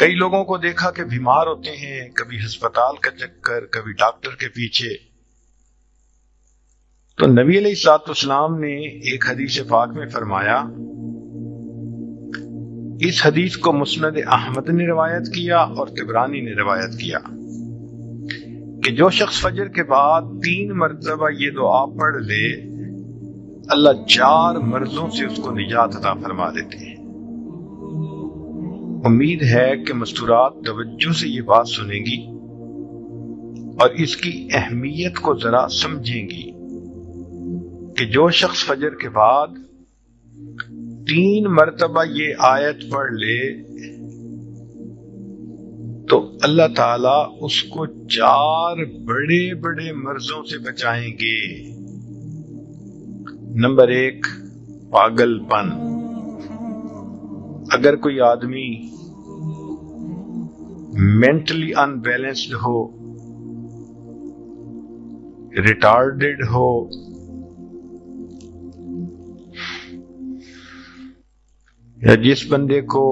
کئی لوگوں کو دیکھا کہ بیمار ہوتے ہیں، کبھی ہسپتال کا چکر، کبھی ڈاکٹر کے پیچھے. تو نبی علیہ الصلوۃ والسلام نے ایک حدیث پاک میں فرمایا، اس حدیث کو مسند احمد نے روایت کیا اور طبرانی نے روایت کیا، کہ جو شخص فجر کے بعد 3 مرتبہ یہ دعا پڑھ لے، اللہ 4 مرضوں سے اس کو نجات عطا فرما دیتے ہیں. امید ہے کہ مستورات توجہ سے یہ بات سنیں گی اور اس کی اہمیت کو ذرا سمجھیں گی کہ جو شخص فجر کے بعد 3 مرتبہ یہ آیت پڑھ لے تو اللہ تعالیٰ اس کو 4 بڑے بڑے مرضوں سے بچائیں گے. نمبر 1، پاگل پن. اگر کوئی آدمی مینٹلی ان بیلنسڈ ہو، ریٹارڈڈ ہو، یا جس بندے کو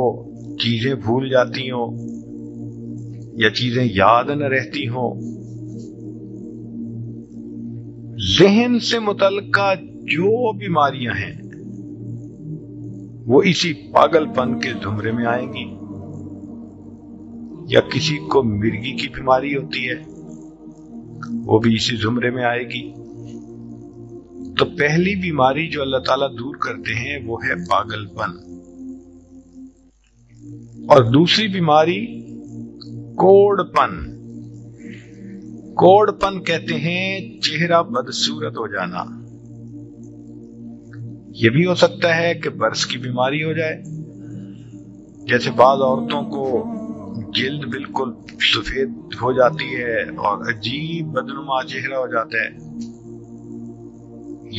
چیزیں بھول جاتی ہوں یا چیزیں یاد نہ رہتی ہوں، ذہن سے متعلقہ جو بیماریاں ہیں وہ اسی پاگل پن کے زمرے میں آئیں گی. یا کسی کو مرگی کی بیماری ہوتی ہے، وہ بھی اسی زمرے میں آئے گی. تو پہلی بیماری جو اللہ تعالیٰ دور کرتے ہیں وہ ہے پاگل پن، اور دوسری بیماری کوڑ پن. کوڑ پن کہتے ہیں چہرہ بدصورت ہو جانا. یہ بھی ہو سکتا ہے کہ برس کی بیماری ہو جائے، جیسے بعض عورتوں کو جلد بالکل سفید ہو جاتی ہے اور عجیب بدنما چہرہ ہو جاتا ہے،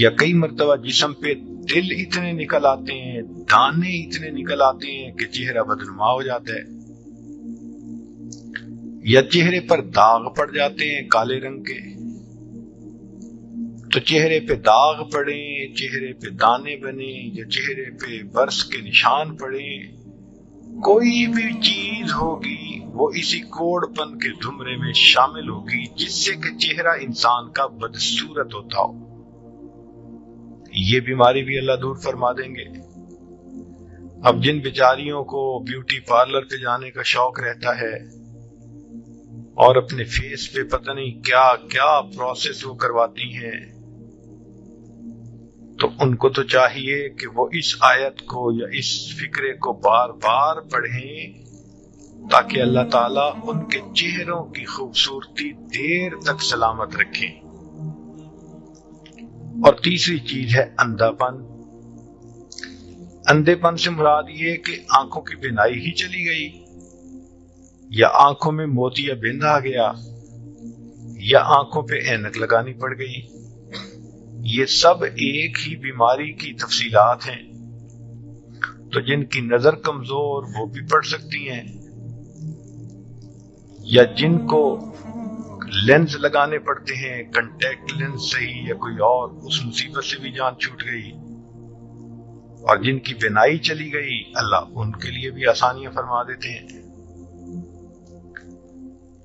یا کئی مرتبہ جسم پہ دل اتنے نکل آتے ہیں، دانے اتنے نکل آتے ہیں کہ چہرہ بدنما ہو جاتا ہے، یا چہرے پر داغ پڑ جاتے ہیں کالے رنگ کے. تو چہرے پہ داغ پڑیں، چہرے پہ دانے بنیں، یا چہرے پہ برس کے نشان پڑیں، کوئی بھی چیز ہوگی وہ اسی کوڑ پن کے زمرے میں شامل ہوگی، جس سے کہ چہرہ انسان کا بدصورت ہوتا ہو. یہ بیماری بھی اللہ دور فرما دیں گے. اب جن بیچاریوں کو بیوٹی پارلر پہ جانے کا شوق رہتا ہے اور اپنے فیس پہ پتہ نہیں کیا کیا پروسیس وہ کرواتی ہیں، تو ان کو تو چاہیے کہ وہ اس آیت کو یا اس فکرے کو بار بار پڑھیں تاکہ اللہ تعالیٰ ان کے چہروں کی خوبصورتی دیر تک سلامت رکھیں. اور تیسری چیز ہے اندھا پن. اندھے پن سے مراد یہ کہ آنکھوں کی بینائی ہی چلی گئی، یا آنکھوں میں موتیا بند آ گیا، یا آنکھوں پہ اینک لگانی پڑ گئی. یہ سب ایک ہی بیماری کی تفصیلات ہیں. تو جن کی نظر کمزور وہ بھی پڑھ سکتی ہیں، یا جن کو لینز لگانے پڑتے ہیں، کنٹیکٹ لینز صحیح یا کوئی اور، اس مصیبت سے بھی جان چھوٹ گئی. اور جن کی بینائی چلی گئی، اللہ ان کے لیے بھی آسانیاں فرما دیتے ہیں.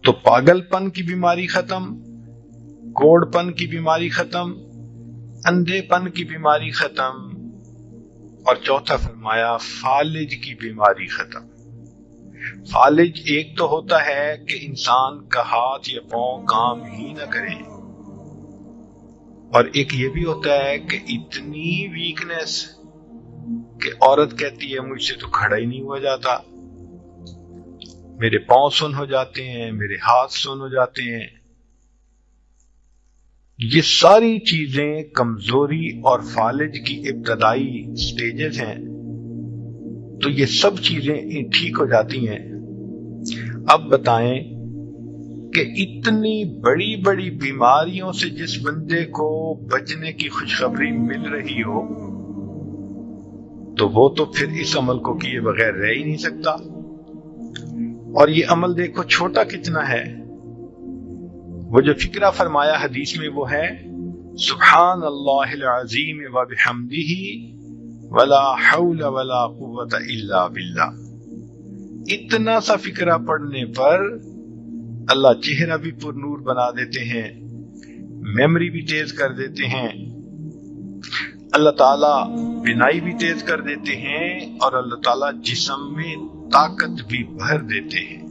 تو پاگل پن کی بیماری ختم، کوڑ پن کی بیماری ختم، اندھے پن کی بیماری ختم، اور چوتھا فرمایا فالج کی بیماری ختم. فالج ایک تو ہوتا ہے کہ انسان کا ہاتھ یا پاؤں کام ہی نہ کرے، اور ایک یہ بھی ہوتا ہے کہ اتنی ویکنس کہ عورت کہتی ہے مجھ سے تو کھڑا ہی نہیں ہوا جاتا، میرے پاؤں سن ہو جاتے ہیں، میرے ہاتھ سن ہو جاتے ہیں. یہ ساری چیزیں کمزوری اور فالج کی ابتدائی سٹیجز ہیں. تو یہ سب چیزیں ٹھیک ہو جاتی ہیں. اب بتائیں کہ اتنی بڑی بڑی بیماریوں سے جس بندے کو بچنے کی خوشخبری مل رہی ہو تو وہ تو پھر اس عمل کو کیے بغیر رہ ہی نہیں سکتا. اور یہ عمل دیکھو چھوٹا کتنا ہے. وہ جو فکرہ فرمایا حدیث میں وہ ہے سبحان اللہ العظیم وبحمدہ ولا حول ولا قوت الا باللہ. اتنا سا فکرہ پڑھنے پر اللہ چہرہ بھی پر نور بنا دیتے ہیں، میموری بھی تیز کر دیتے ہیں، اللہ تعالیٰ بینائی بھی تیز کر دیتے ہیں، اور اللہ تعالیٰ جسم میں طاقت بھی بھر دیتے ہیں۔